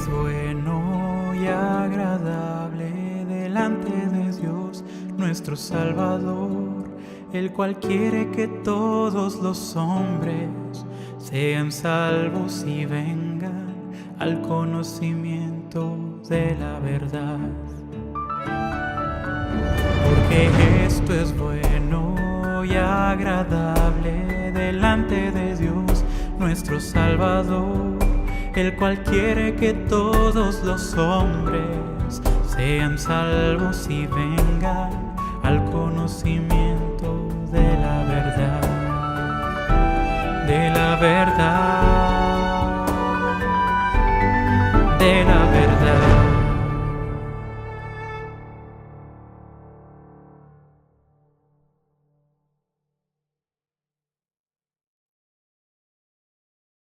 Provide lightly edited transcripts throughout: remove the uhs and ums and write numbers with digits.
bueno y agradable delante de Dios nuestro Salvador, el cual quiere que todos los hombres sean salvos y vengan al conocimiento de la verdad. Porque esto es bueno y agradable delante de Dios nuestro Salvador, el cual quiere que todos los hombres sean salvos y vengan al conocimiento de la verdad. De la verdad. De la verdad.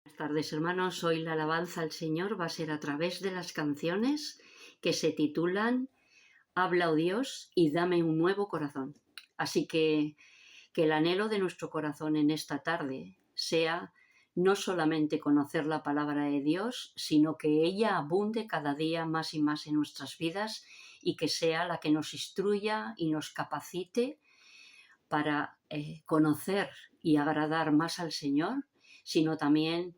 Buenas tardes, hermanos. Hoy la alabanza al Señor va a ser a través de las canciones que se titulan Habla, oh Dios, y dame un nuevo corazón. Así que el anhelo de nuestro corazón en esta tarde sea no solamente conocer la palabra de Dios, sino que ella abunde cada día más y más en nuestras vidas y que sea la que nos instruya y nos capacite para conocer y agradar más al Señor, sino también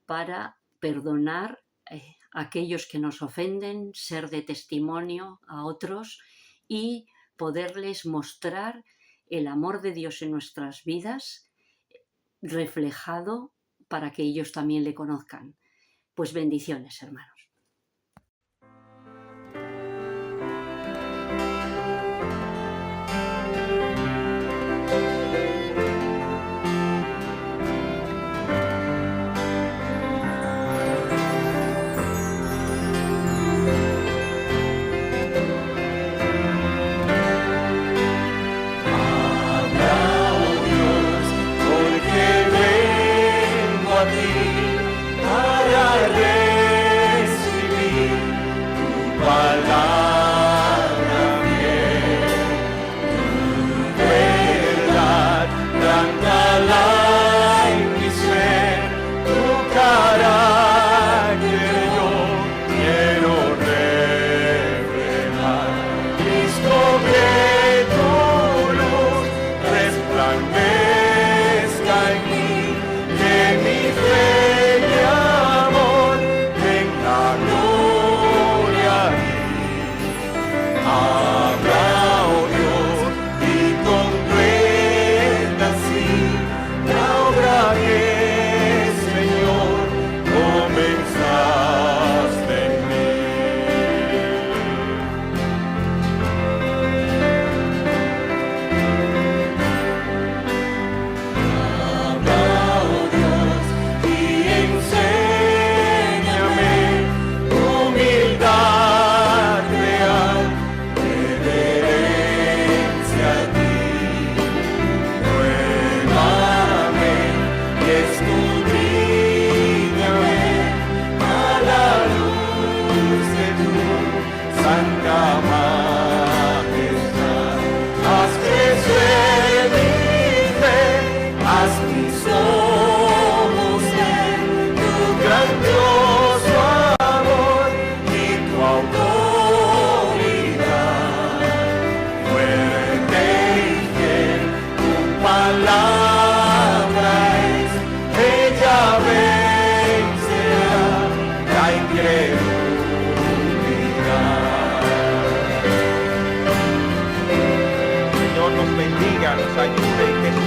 para perdonar a aquellos que nos ofenden, ser de testimonio a otros y poderles mostrar el amor de Dios en nuestras vidas reflejado para que ellos también le conozcan. Pues bendiciones, hermanos.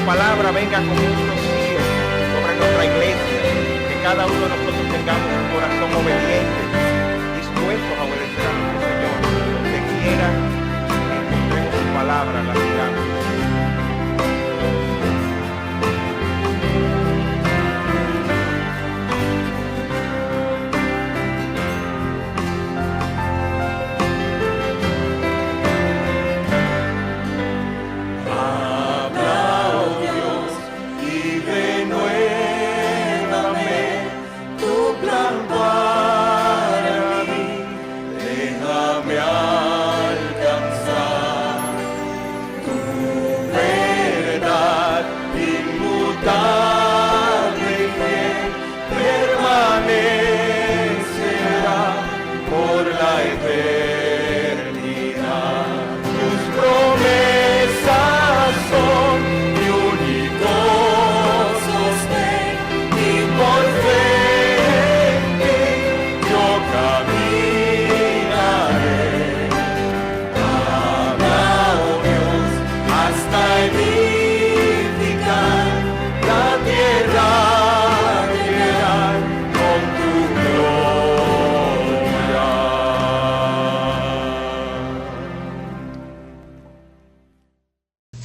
Palabra venga como un rocío sobre nuestra iglesia, que cada uno de nosotros tengamos un corazón obediente, dispuestos a obedecer a nuestro Señor. Donde quiera que encontremos su palabra, la sigamos.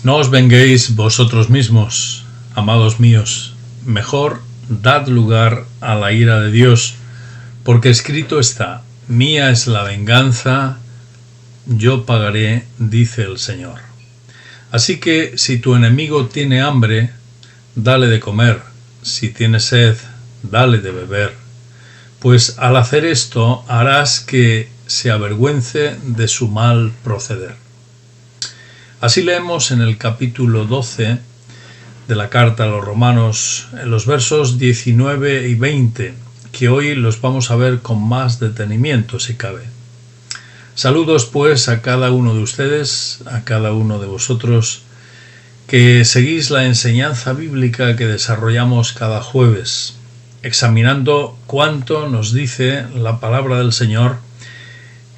No os venguéis vosotros mismos, amados míos, mejor dad lugar a la ira de Dios, porque escrito está: mía es la venganza, yo pagaré, dice el Señor. Así que si tu enemigo tiene hambre, dale de comer, si tiene sed, dale de beber, pues al hacer esto harás que se avergüence de su mal proceder. Así leemos en el capítulo 12 de la carta a los Romanos, en los versos 19 y 20, que hoy los vamos a ver con más detenimiento si cabe. Saludos pues a cada uno de ustedes, a cada uno de vosotros, que seguís la enseñanza bíblica que desarrollamos cada jueves, examinando cuánto nos dice la palabra del Señor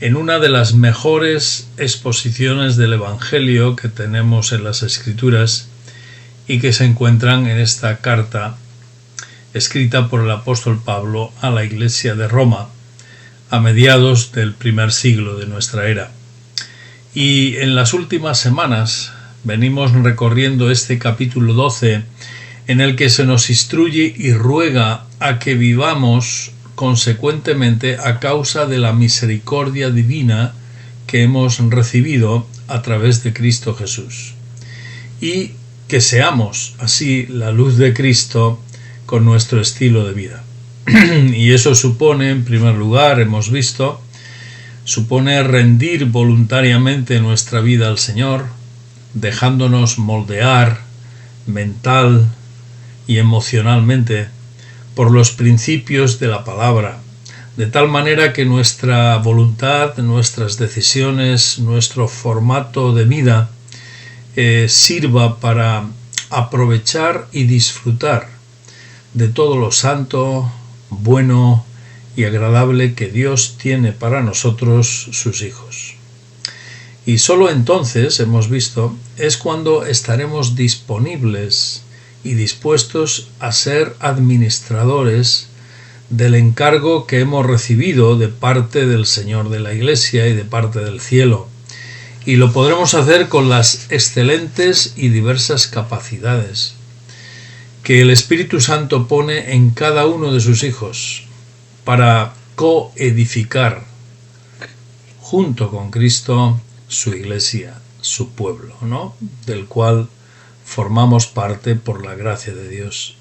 en una de las mejores exposiciones del Evangelio que tenemos en las Escrituras y que se encuentran en esta carta escrita por el apóstol Pablo a la iglesia de Roma a mediados del primer siglo de nuestra era. Y en las últimas semanas venimos recorriendo este capítulo 12 en el que se nos instruye y ruega a que vivamos consecuentemente a causa de la misericordia divina que hemos recibido a través de Cristo Jesús, y que seamos así la luz de Cristo con nuestro estilo de vida. Y eso supone, en primer lugar, hemos visto, supone rendir voluntariamente nuestra vida al Señor, dejándonos moldear mental y emocionalmente por los principios de la palabra, de tal manera que nuestra voluntad, nuestras decisiones, nuestro formato de vida sirva para aprovechar y disfrutar de todo lo santo, bueno y agradable que Dios tiene para nosotros, sus hijos. Y solo entonces, hemos visto, es cuando estaremos disponibles y dispuestos a ser administradores del encargo que hemos recibido de parte del Señor de la Iglesia y de parte del cielo, y lo podremos hacer con las excelentes y diversas capacidades que el Espíritu Santo pone en cada uno de sus hijos para coedificar junto con Cristo su Iglesia, su pueblo, ¿no?, del cual formamos parte por la gracia de Dios.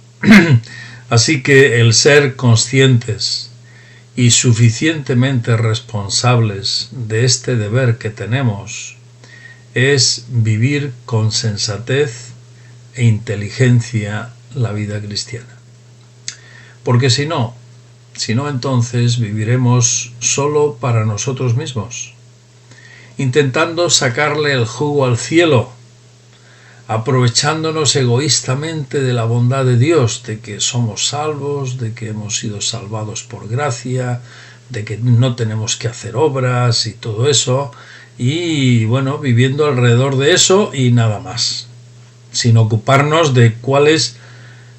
Así que el ser conscientes y suficientemente responsables de este deber que tenemos es vivir con sensatez e inteligencia la vida cristiana. Porque si no entonces viviremos solo para nosotros mismos, intentando sacarle el jugo al cielo, aprovechándonos egoístamente de la bondad de Dios, de que somos salvos, de que hemos sido salvados por gracia, de que no tenemos que hacer obras y todo eso, y bueno, viviendo alrededor de eso y nada más, sin ocuparnos de cuál es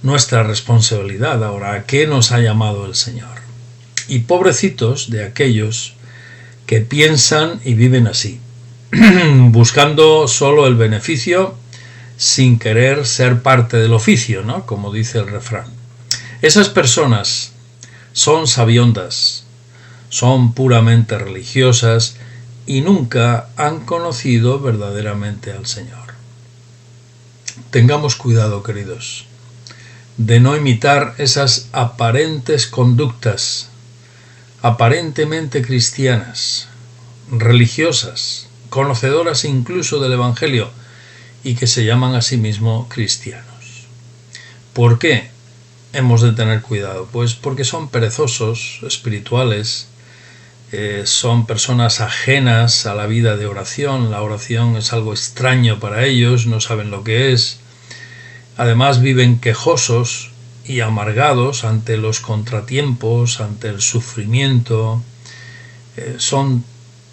nuestra responsabilidad ahora, a qué nos ha llamado el Señor. Y pobrecitos de aquellos que piensan y viven así, buscando solo el beneficio sin querer ser parte del oficio, ¿no?, como dice el refrán. Esas personas son sabiondas, son puramente religiosas y nunca han conocido verdaderamente al Señor. Tengamos cuidado, queridos, de no imitar esas aparentes conductas, aparentemente cristianas, religiosas, conocedoras incluso del Evangelio, y que se llaman a sí mismos cristianos. ¿Por qué hemos de tener cuidado? Pues porque son perezosos espirituales, son personas ajenas a la vida de oración. La oración es algo extraño para ellos, no saben lo que es. Además viven quejosos y amargados ante los contratiempos, ante el sufrimiento. Son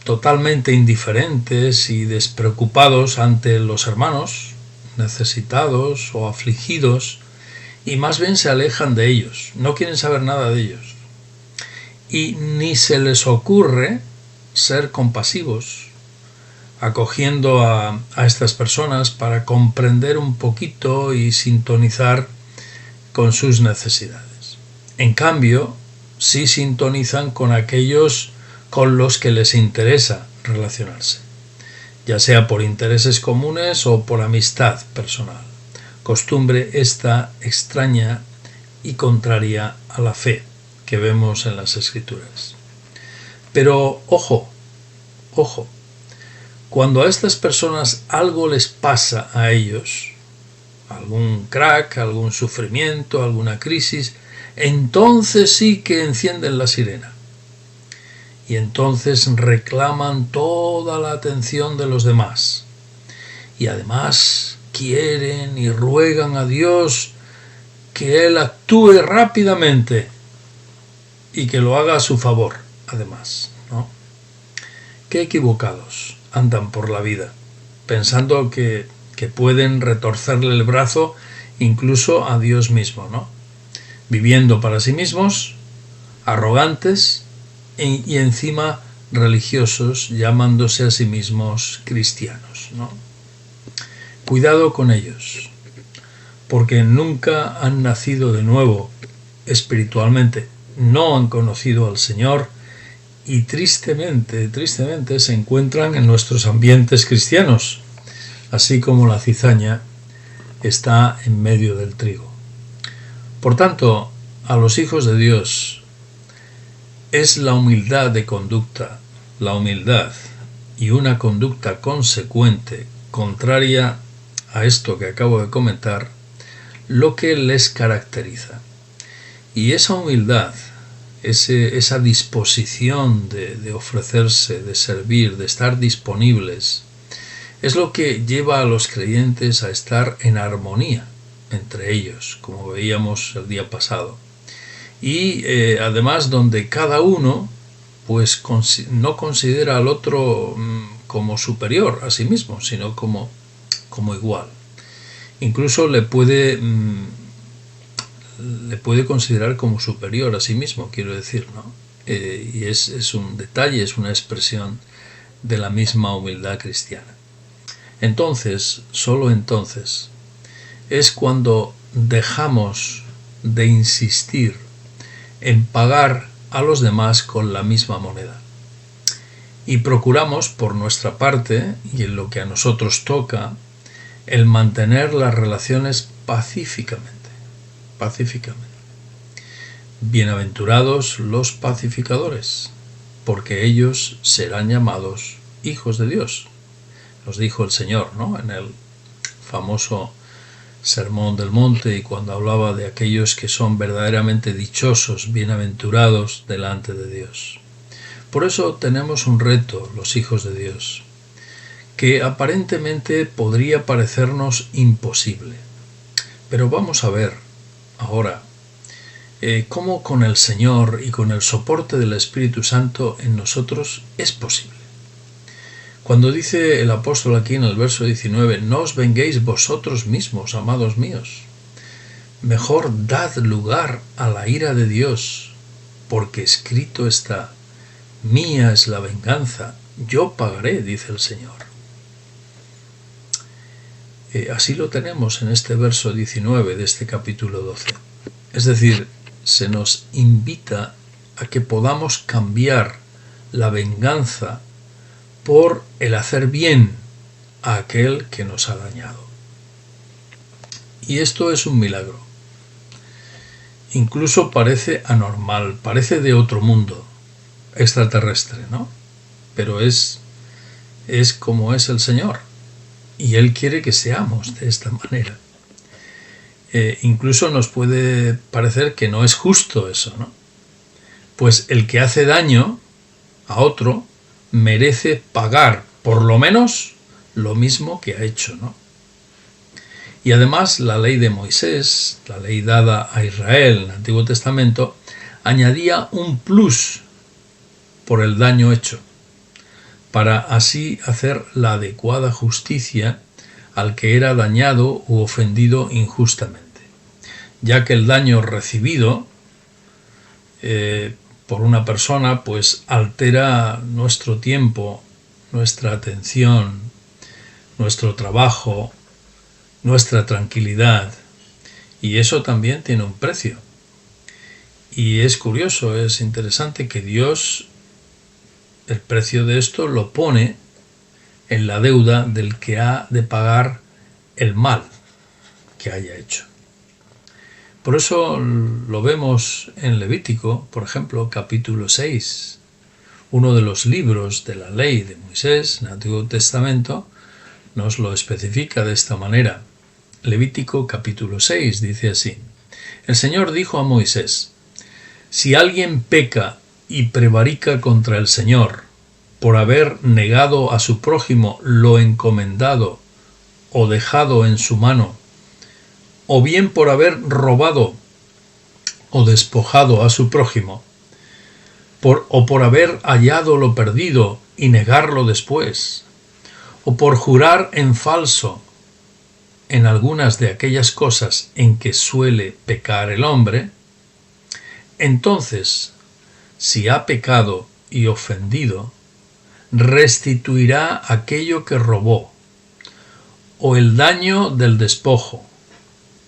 totalmente indiferentes y despreocupados ante los hermanos necesitados o afligidos, y más bien se alejan de ellos, no quieren saber nada de ellos, y ni se les ocurre ser compasivos, acogiendo a estas personas para comprender un poquito y sintonizar con sus necesidades. En cambio, sí sintonizan con aquellos con los que les interesa relacionarse, ya sea por intereses comunes o por amistad personal, costumbre esta extraña y contraria a la fe que vemos en las Escrituras. Pero ojo, cuando a estas personas algo les pasa a ellos, algún crack, algún sufrimiento, alguna crisis, entonces sí que encienden la sirena. Y entonces reclaman toda la atención de los demás. Y además quieren y ruegan a Dios que Él actúe rápidamente y que lo haga a su favor, además, ¿no? Qué equivocados andan por la vida, pensando que pueden retorcerle el brazo incluso a Dios mismo, ¿no? Viviendo para sí mismos, arrogantes y encima religiosos, llamándose a sí mismos cristianos, ¿no? Cuidado con ellos, porque nunca han nacido de nuevo espiritualmente, no han conocido al Señor y tristemente se encuentran en nuestros ambientes cristianos, así como la cizaña está en medio del trigo. Por tanto, a los hijos de Dios es la humildad de conducta, la humildad y una conducta consecuente, contraria a esto que acabo de comentar, lo que les caracteriza. Y esa humildad, esa disposición de ofrecerse, de servir, de estar disponibles, es lo que lleva a los creyentes a estar en armonía entre ellos, como veíamos el día pasado. Y además donde cada uno pues no considera al otro como superior a sí mismo, sino como igual. Incluso le puede considerar como superior a sí mismo, quiero decir, ¿no? Y es un detalle, es una expresión de la misma humildad cristiana. Entonces, solo entonces, es cuando dejamos de insistir en pagar a los demás con la misma moneda y procuramos por nuestra parte, y en lo que a nosotros toca, el mantener las relaciones pacíficamente. Bienaventurados los pacificadores, porque ellos serán llamados hijos de Dios. Nos dijo el Señor, ¿no?, en el famoso Sermón del Monte, y cuando hablaba de aquellos que son verdaderamente dichosos, bienaventurados delante de Dios. Por eso tenemos un reto, los hijos de Dios, que aparentemente podría parecernos imposible. Pero vamos a ver ahora cómo con el Señor y con el soporte del Espíritu Santo en nosotros es posible. Cuando dice el apóstol aquí en el verso 19, no os venguéis vosotros mismos, amados míos, mejor dad lugar a la ira de Dios, porque escrito está, mía es la venganza, yo pagaré, dice el Señor. Así lo tenemos en este verso 19 de este capítulo 12. Es decir, se nos invita a que podamos cambiar la venganza por el hacer bien a aquel que nos ha dañado. Y esto es un milagro. Incluso parece anormal, parece de otro mundo, extraterrestre, ¿no? Pero es como es el Señor, y Él quiere que seamos de esta manera. Incluso nos puede parecer que no es justo eso, ¿no? Pues el que hace daño a otro merece pagar por lo menos lo mismo que ha hecho, ¿no? Y además la ley de Moisés, la ley dada a Israel en el Antiguo Testamento, añadía un plus por el daño hecho, para así hacer la adecuada justicia al que era dañado u ofendido injustamente, ya que el daño recibido por una persona pues altera nuestro tiempo nuestra atención, nuestro trabajo, nuestra tranquilidad, y eso también tiene un precio. Y es curioso, es interesante que Dios el precio de esto lo pone en la deuda del que ha de pagar el mal que haya hecho. Por eso lo vemos en Levítico, por ejemplo, capítulo 6, uno de los libros de la ley de Moisés en el Antiguo Testamento, nos lo especifica de esta manera. Levítico capítulo 6 dice así: El Señor dijo a Moisés: Si alguien peca y prevarica contra el Señor por haber negado a su prójimo lo encomendado o dejado en su mano, o bien por haber robado o despojado a su prójimo, o por haber hallado lo perdido y negarlo después, o por jurar en falso en algunas de aquellas cosas en que suele pecar el hombre, entonces, si ha pecado y ofendido, restituirá aquello que robó, o el daño del despojo,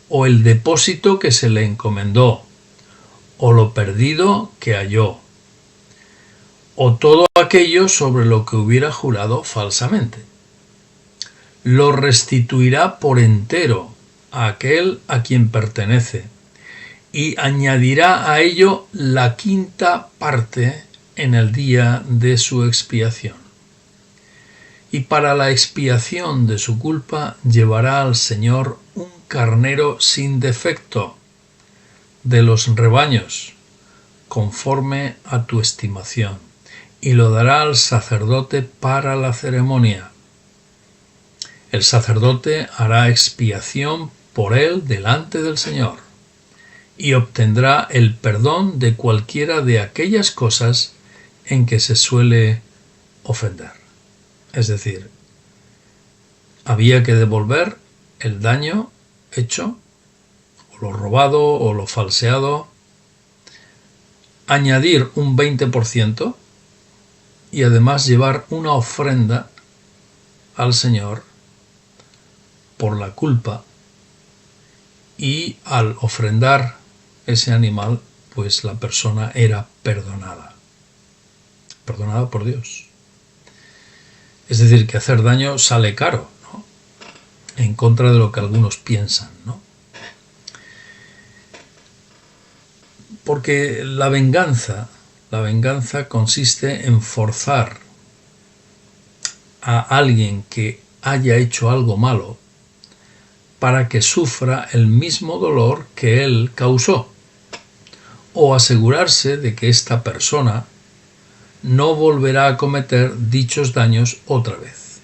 o el depósito que se le encomendó, o lo perdido que halló, o todo aquello sobre lo que hubiera jurado falsamente. Lo restituirá por entero a aquel a quien pertenece, y añadirá a ello la quinta parte en el día de su expiación. Y para la expiación de su culpa llevará al Señor un carnero sin defecto de los rebaños, conforme a tu estimación, y lo dará al sacerdote para la ceremonia. El sacerdote hará expiación por él delante del Señor, y obtendrá el perdón de cualquiera de aquellas cosas en que se suele ofender. Es decir, había que devolver el daño hecho, o lo robado, o lo falseado, añadir un 20% y además llevar una ofrenda al Señor por la culpa, y al ofrendar ese animal, pues la persona era perdonada por Dios. Es decir, que hacer daño sale caro, ¿no? En contra de lo que algunos piensan, ¿no? Porque la venganza consiste en forzar a alguien que haya hecho algo malo para que sufra el mismo dolor que él causó, o asegurarse de que esta persona no volverá a cometer dichos daños otra vez.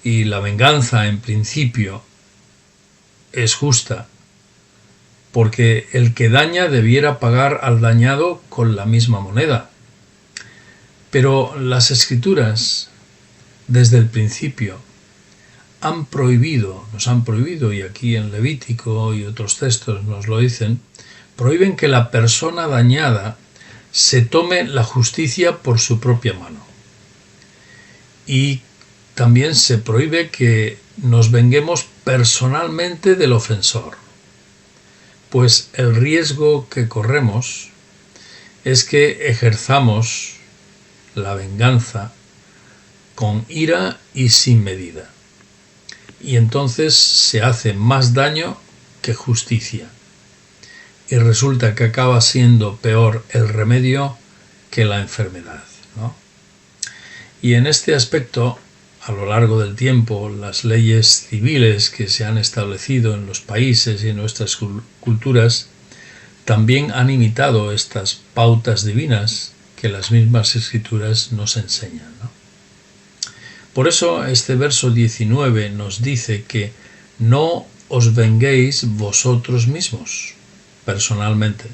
Y la venganza, en principio, es justa, porque el que daña debiera pagar al dañado con la misma moneda. Pero las Escrituras, desde el principio, nos han prohibido, y aquí en Levítico y otros textos nos lo dicen, prohíben que la persona dañada se tome la justicia por su propia mano. Y también se prohíbe que nos venguemos personalmente del ofensor, pues el riesgo que corremos es que ejerzamos la venganza con ira y sin medida, y entonces se hace más daño que justicia, y resulta que acaba siendo peor el remedio que la enfermedad, ¿no? Y en este aspecto, a lo largo del tiempo, las leyes civiles que se han establecido en los países y en nuestras culturas también han imitado estas pautas divinas que las mismas Escrituras nos enseñan, ¿no? Por eso este verso 19 nos dice que no os venguéis vosotros mismos personalmente,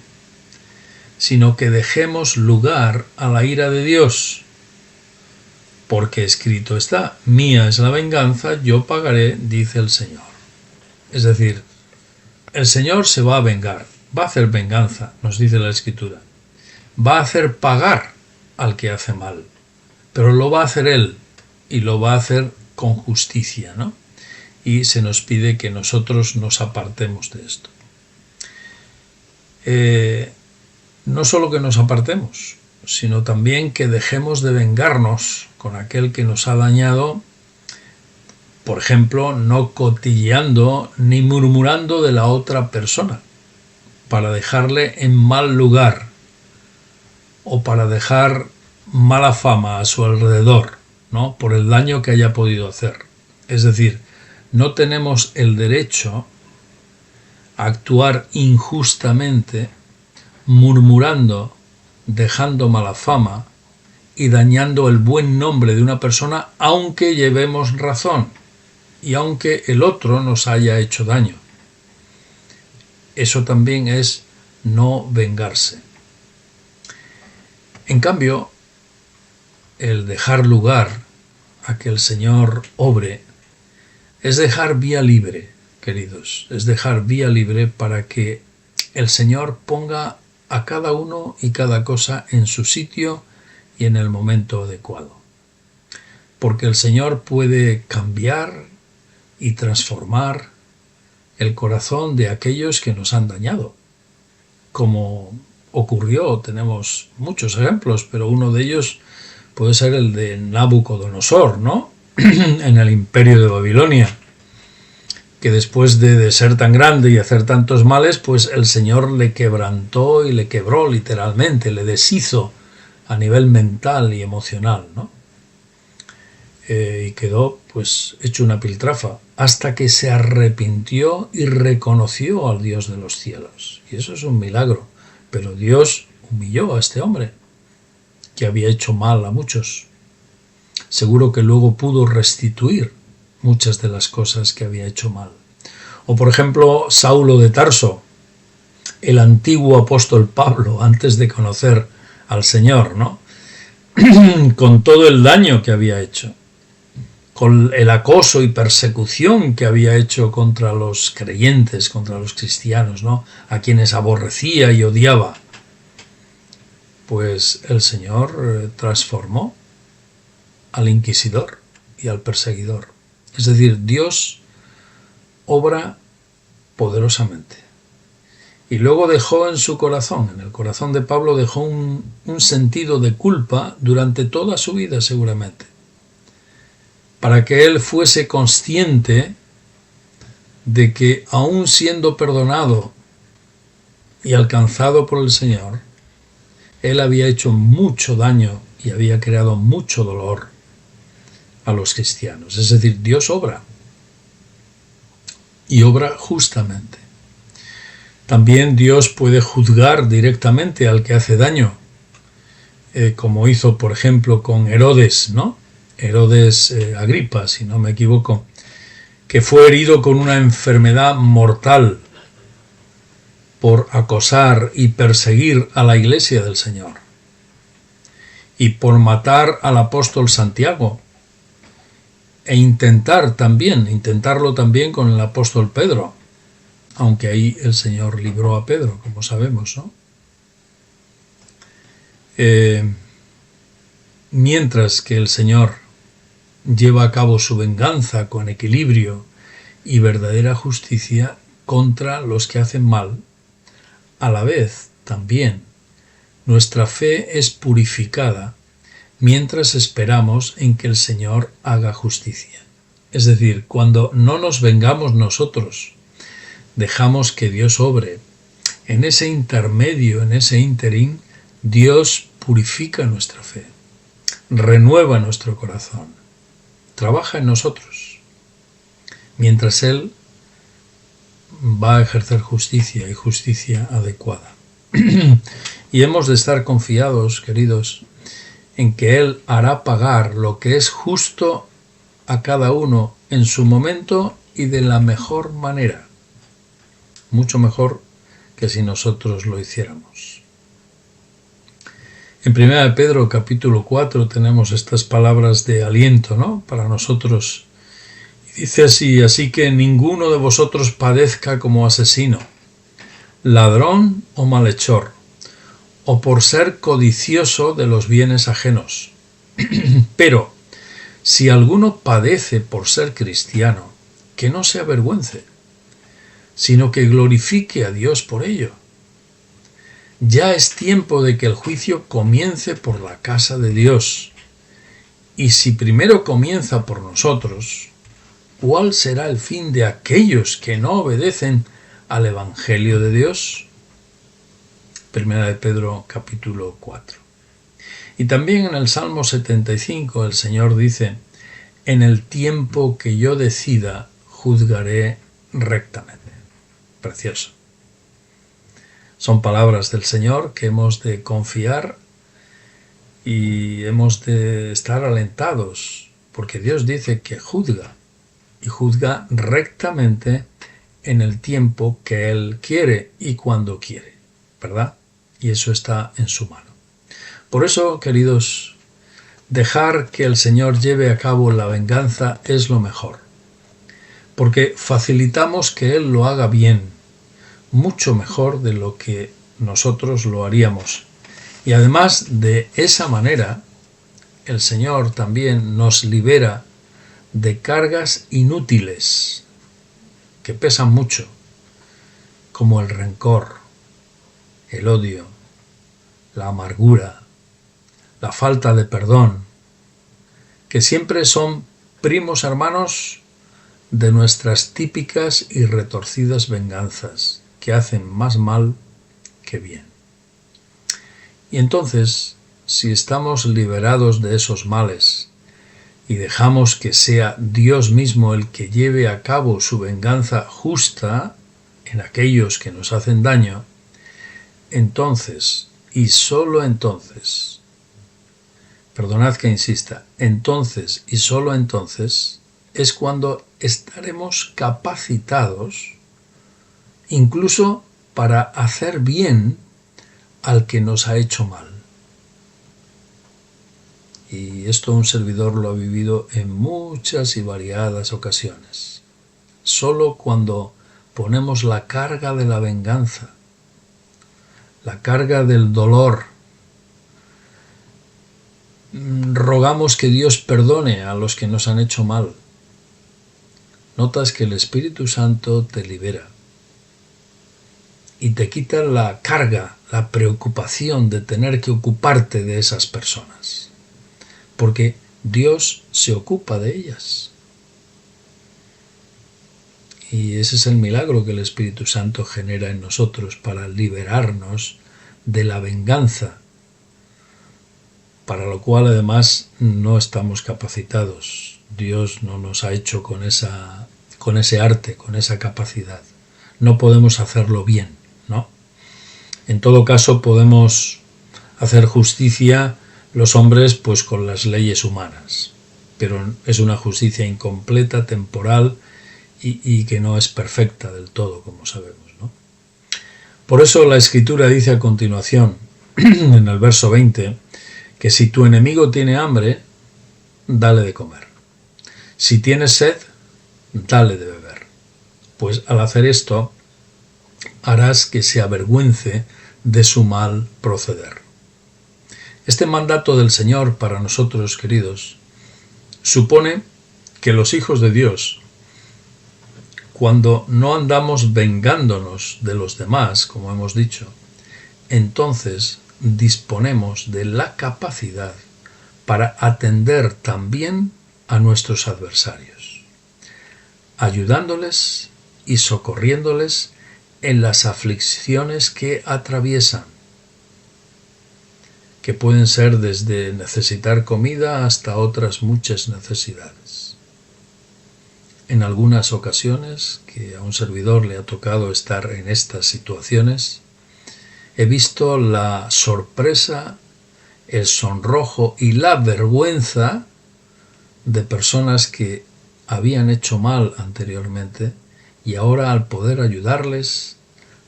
sino que dejemos lugar a la ira de Dios, porque escrito está: mía es la venganza, yo pagaré, dice el Señor. Es decir, el Señor se va a vengar, va a hacer venganza, nos dice la Escritura, va a hacer pagar al que hace mal, pero lo va a hacer Él y lo va a hacer con justicia, ¿no? Y se nos pide que nosotros nos apartemos de esto. No solo que nos apartemos, sino también que dejemos de vengarnos con aquel que nos ha dañado, por ejemplo, no cotilleando ni murmurando de la otra persona, para dejarle en mal lugar o para dejar mala fama a su alrededor, ¿no? Por el daño que haya podido hacer. Es decir, no tenemos el derecho a actuar injustamente, murmurando, dejando mala fama y dañando el buen nombre de una persona, aunque llevemos razón y aunque el otro nos haya hecho daño. Eso también es no vengarse. En cambio, el dejar lugar a que el Señor obre es dejar vía libre, queridos, es dejar vía libre para que el Señor ponga a cada uno y cada cosa en su sitio y en el momento adecuado. Porque el Señor puede cambiar y transformar el corazón de aquellos que nos han dañado. Como ocurrió, tenemos muchos ejemplos, pero uno de ellos puede ser el de Nabucodonosor, ¿no? En el imperio de Babilonia, que después de ser tan grande y hacer tantos males, pues el Señor le quebrantó y le quebró literalmente, le deshizo a nivel mental y emocional, ¿no? Y quedó pues hecho una piltrafa, hasta que se arrepintió y reconoció al Dios de los cielos. Y eso es un milagro, pero Dios humilló a este hombre, que había hecho mal a muchos. Seguro que luego pudo restituir muchas de las cosas que había hecho mal. O por ejemplo, Saulo de Tarso, el antiguo apóstol Pablo, antes de conocer al Señor, ¿no? Con todo el daño que había hecho, con el acoso y persecución que había hecho contra los creyentes, contra los cristianos, ¿no? A quienes aborrecía y odiaba. Pues el Señor transformó al inquisidor y al perseguidor. Es decir, Dios obra poderosamente. Y luego dejó en su corazón, en el corazón de Pablo, dejó un sentido de culpa durante toda su vida seguramente, para que él fuese consciente de que aun siendo perdonado y alcanzado por el Señor, él había hecho mucho daño y había creado mucho dolor a los cristianos. Es decir, Dios obra y obra justamente. También Dios puede juzgar directamente al que hace daño, como hizo por ejemplo con Herodes, ¿no? Herodes Agripa, si no me equivoco, que fue herido con una enfermedad mortal por acosar y perseguir a la iglesia del Señor y por matar al apóstol Santiago e intentarlo también con el apóstol Pedro, aunque ahí el Señor libró a Pedro, como sabemos, ¿no? Mientras que el Señor lleva a cabo su venganza con equilibrio y verdadera justicia contra los que hacen mal, a la vez también nuestra fe es purificada mientras esperamos en que el Señor haga justicia. Es decir, cuando no nos vengamos nosotros, dejamos que Dios obre. En ese intermedio, en ese interín, Dios purifica nuestra fe, renueva nuestro corazón, trabaja en nosotros, mientras Él va a ejercer justicia y justicia adecuada. Y hemos de estar confiados, queridos, en que Él hará pagar lo que es justo a cada uno en su momento y de la mejor manera, mucho mejor que si nosotros lo hiciéramos. En 1 Pedro capítulo 4 tenemos estas palabras de aliento, ¿no?, para nosotros. Y dice así: así que ninguno de vosotros padezca como asesino, ladrón o malhechor, o por ser codicioso de los bienes ajenos, Pero si alguno padece por ser cristiano, que no se avergüence, sino que glorifique a Dios por ello. Ya es tiempo de que el juicio comience por la casa de Dios. Y si primero comienza por nosotros, ¿cuál será el fin de aquellos que no obedecen al Evangelio de Dios? Primera de Pedro capítulo 4. Y también en el Salmo 75 el Señor dice: en el tiempo que yo decida, juzgaré rectamente. Precioso. Son palabras del Señor que hemos de confiar y hemos de estar alentados, porque Dios dice que juzga, y juzga rectamente en el tiempo que Él quiere y cuando quiere, ¿verdad? Y eso está en su mano. Por eso, queridos, dejar que el Señor lleve a cabo la venganza es lo mejor, porque facilitamos que Él lo haga bien, mucho mejor de lo que nosotros lo haríamos. Y además, de esa manera, el Señor también nos libera de cargas inútiles que pesan mucho, como el rencor, el odio, la amargura, la falta de perdón, que siempre son primos hermanos de nuestras típicas y retorcidas venganzas, que hacen más mal que bien. Y entonces, si estamos liberados de esos males y dejamos que sea Dios mismo el que lleve a cabo su venganza justa en aquellos que nos hacen daño, entonces, y sólo entonces, perdonad que insista, entonces y sólo entonces es cuando estaremos capacitados incluso para hacer bien al que nos ha hecho mal. Y esto un servidor lo ha vivido en muchas y variadas ocasiones. Solo cuando ponemos la carga de la venganza, la carga del dolor, rogamos que Dios perdone a los que nos han hecho mal, notas que el Espíritu Santo te libera y te quita la carga, la preocupación de tener que ocuparte de esas personas, porque Dios se ocupa de ellas. Y ese es el milagro que el Espíritu Santo genera en nosotros para liberarnos de la venganza, para lo cual además no estamos capacitados. Dios no nos ha hecho con ese arte, con esa capacidad. No podemos hacerlo bien, ¿no? En todo caso podemos hacer justicia los hombres pues con las leyes humanas, pero es una justicia incompleta, temporal y que no es perfecta del todo, como sabemos, ¿no? Por eso la Escritura dice a continuación, en el verso 20, que si tu enemigo tiene hambre, dale de comer. Si tiene sed, dale de beber. Pues al hacer esto, harás que se avergüence de su mal proceder. Este mandato del Señor para nosotros, queridos, supone que los hijos de Dios, cuando no andamos vengándonos de los demás, como hemos dicho, entonces disponemos de la capacidad para atender también a nuestros adversarios, ayudándoles y socorriéndoles en las aflicciones que atraviesan, que pueden ser desde necesitar comida hasta otras muchas necesidades. En algunas ocasiones, que a un servidor le ha tocado estar en estas situaciones, he visto la sorpresa, el sonrojo y la vergüenza de personas que habían hecho mal anteriormente y ahora al poder ayudarles,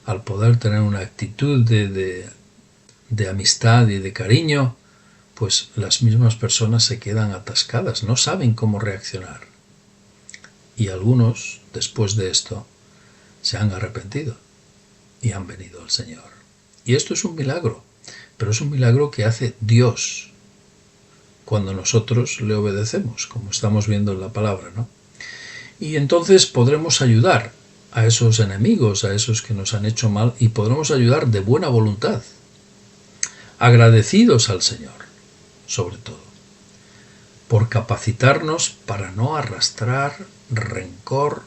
al poder tener una actitud de amistad y de cariño, pues las mismas personas se quedan atascadas, no saben cómo reaccionar. Y algunos, después de esto, se han arrepentido y han venido al Señor. Y esto es un milagro, pero es un milagro que hace Dios, cuando nosotros le obedecemos, como estamos viendo en la palabra, ¿no? Y entonces podremos ayudar a esos enemigos, a esos que nos han hecho mal, y podremos ayudar de buena voluntad, agradecidos al Señor, sobre todo, por capacitarnos para no arrastrar rencor,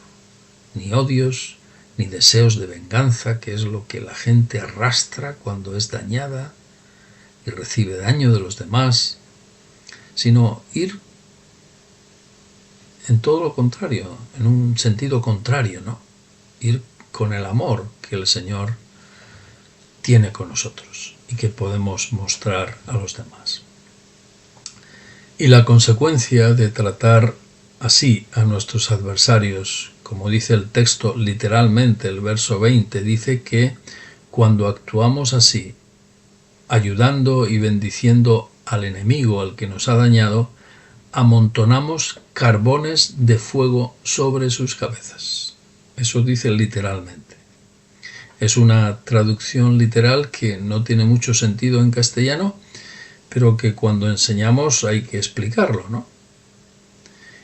ni odios, ni deseos de venganza, que es lo que la gente arrastra cuando es dañada y recibe daño de los demás, sino ir en todo lo contrario, en un sentido contrario, ¿no? Ir con el amor que el Señor tiene con nosotros y que podemos mostrar a los demás. Y la consecuencia de tratar así a nuestros adversarios, como dice el texto literalmente, el verso 20, dice que cuando actuamos así, ayudando y bendiciendo al enemigo, al que nos ha dañado, amontonamos carbones de fuego sobre sus cabezas. Eso dice literalmente. Es una traducción literal que no tiene mucho sentido en castellano, pero que cuando enseñamos hay que explicarlo, ¿no?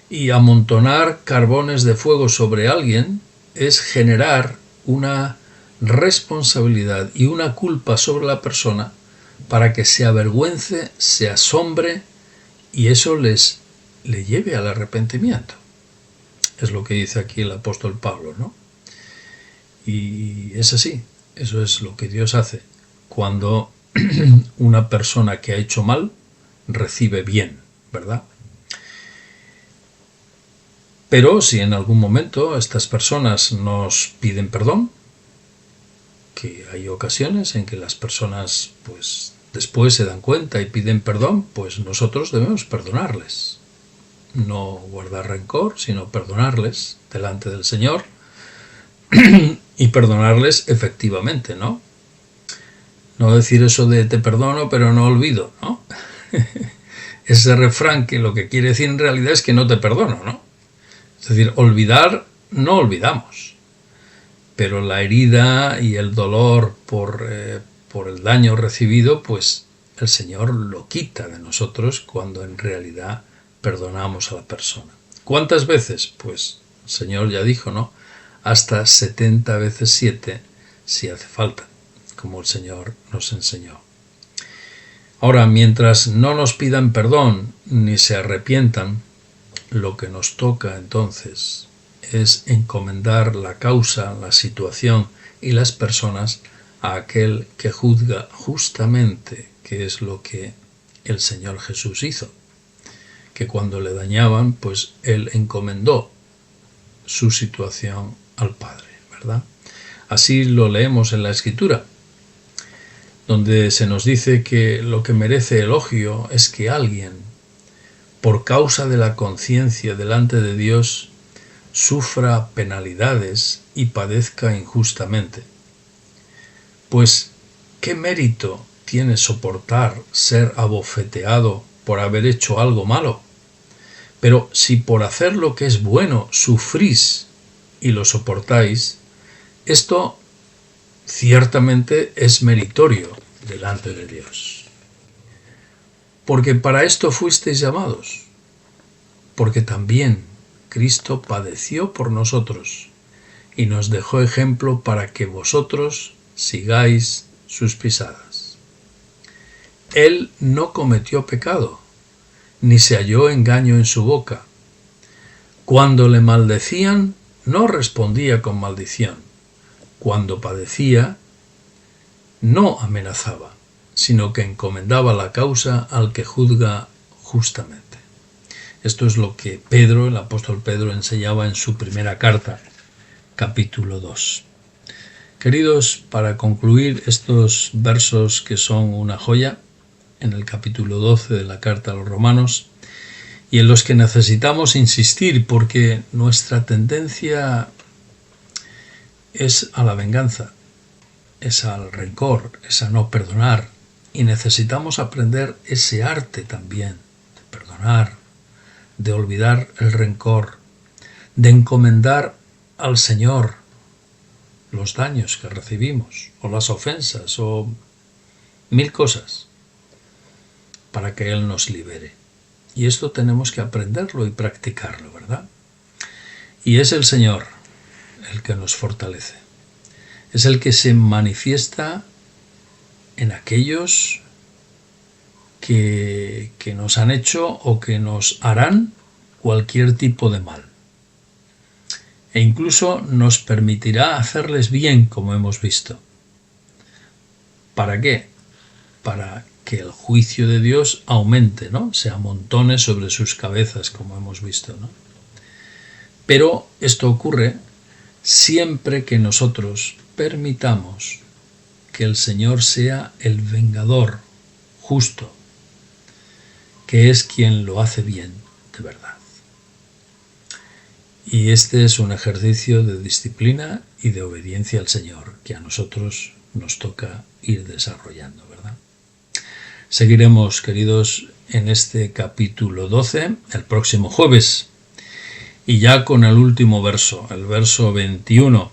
Y amontonar carbones de fuego sobre alguien es generar una responsabilidad y una culpa sobre la persona para que se avergüence, se asombre y eso le lleve al arrepentimiento. Es lo que dice aquí el apóstol Pablo, ¿no? Y es así, eso es lo que Dios hace cuando una persona que ha hecho mal recibe bien, ¿verdad? Pero si en algún momento estas personas nos piden perdón, que hay ocasiones en que las personas pues después se dan cuenta y piden perdón, pues nosotros debemos perdonarles. No guardar rencor, sino perdonarles delante del Señor y perdonarles efectivamente, ¿no? No decir eso de te perdono pero no olvido, ¿no? Ese refrán que lo que quiere decir en realidad es que no te perdono, ¿no? Es decir, olvidar no olvidamos, pero la herida y el dolor por el daño recibido, pues el Señor lo quita de nosotros cuando en realidad perdonamos a la persona. ¿Cuántas veces? Pues el Señor ya dijo, ¿no? Hasta 70 veces 7 si hace falta, como el Señor nos enseñó. Ahora, mientras no nos pidan perdón ni se arrepientan, lo que nos toca entonces es encomendar la causa, la situación y las personas a aquel que juzga justamente, que es lo que el Señor Jesús hizo, que cuando le dañaban, pues Él encomendó su situación al Padre, ¿verdad? Así lo leemos en la Escritura, donde se nos dice que lo que merece elogio es que alguien, por causa de la conciencia delante de Dios, sufra penalidades y padezca injustamente. Pues, ¿qué mérito tiene soportar ser abofeteado por haber hecho algo malo? Pero si por hacer lo que es bueno sufrís y lo soportáis, esto ciertamente es meritorio delante de Dios. Porque para esto fuisteis llamados, porque también Cristo padeció por nosotros y nos dejó ejemplo para que vosotros sigáis sus pisadas. Él no cometió pecado, ni se halló engaño en su boca. Cuando le maldecían, no respondía con maldición. Cuando padecía, no amenazaba, sino que encomendaba la causa al que juzga justamente. Esto es lo que Pedro, el apóstol Pedro, enseñaba en su primera carta, capítulo 2. Queridos, para concluir estos versos que son una joya, en el capítulo 12 de la carta a los Romanos, y en los que necesitamos insistir porque nuestra tendencia es a la venganza, es al rencor, es a no perdonar, y necesitamos aprender ese arte también de perdonar, de olvidar el rencor, de encomendar al Señor los daños que recibimos, o las ofensas, o mil cosas, para que Él nos libere. Y esto tenemos que aprenderlo y practicarlo, ¿verdad? Y es el Señor el que nos fortalece. Es el que se manifiesta en aquellos que nos han hecho o que nos harán cualquier tipo de mal. E incluso nos permitirá hacerles bien, como hemos visto. ¿Para qué? Para que el juicio de Dios aumente, ¿no? Se amontone sobre sus cabezas, como hemos visto, ¿no? Pero esto ocurre siempre que nosotros permitamos que el Señor sea el vengador justo, que es quien lo hace bien de verdad. Y este es un ejercicio de disciplina y de obediencia al Señor que a nosotros nos toca ir desarrollando, ¿verdad? Seguiremos, queridos, en este capítulo 12 el próximo jueves, y ya con el último verso, el verso 21,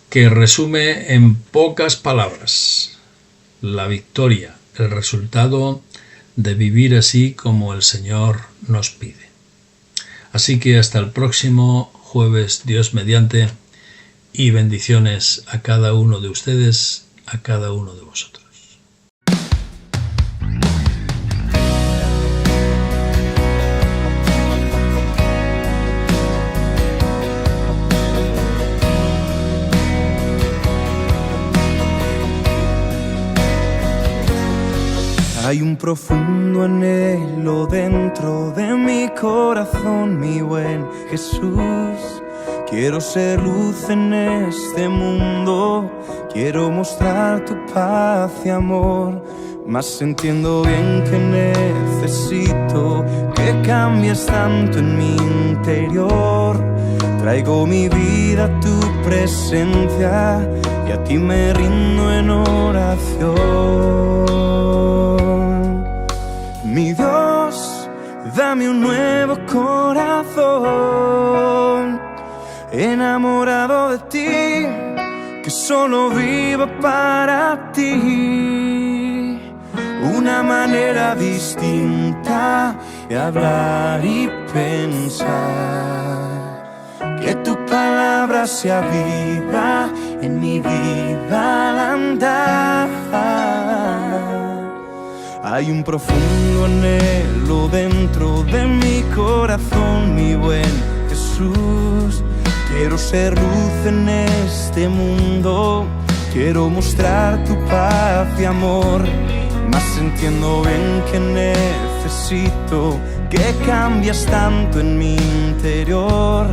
que resume en pocas palabras la victoria, el resultado de vivir así como el Señor nos pide. Así que hasta el próximo jueves, Dios mediante, y bendiciones a cada uno de ustedes, a cada uno de vosotros. Hay un profundo anhelo dentro de mi corazón, mi buen Jesús. Quiero ser luz en este mundo, quiero mostrar tu paz y amor. Mas entiendo bien que necesito que cambies tanto en mi interior. Traigo mi vida a tu presencia y a ti me rindo en oración. Mi Dios, dame un nuevo corazón, enamorado de ti, que solo viva para ti. Una manera distinta de hablar y pensar, que tu palabra sea vida en mi vida al andar. Hay un profundo anhelo dentro de mi corazón, mi buen Jesús. Quiero ser luz en este mundo, quiero mostrar tu paz y amor. Mas entiendo bien que necesito que cambies tanto en mi interior.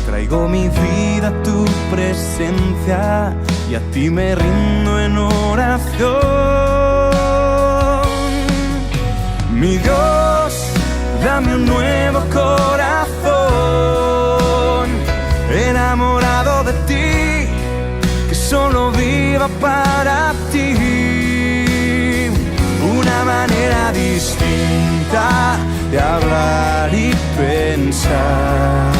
Traigo mi vida a tu presencia y a ti me rindo en oración. Mi Dios, dame un nuevo corazón, enamorado de ti, que solo viva para ti. Una manera distinta de hablar y pensar,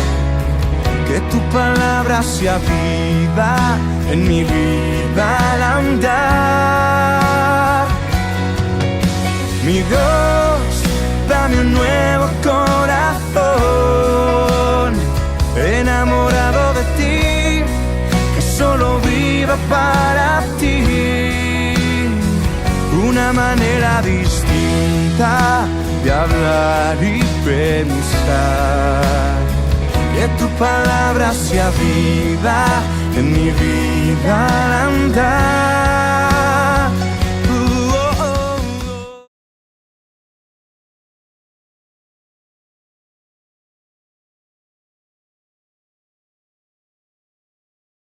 que tu palabra sea vida en mi vida al andar. Mi Dios, dame un nuevo corazón, enamorado de ti, que solo viva para ti. Una manera distinta de hablar y pensar, que tu palabra sea vida en mi vida al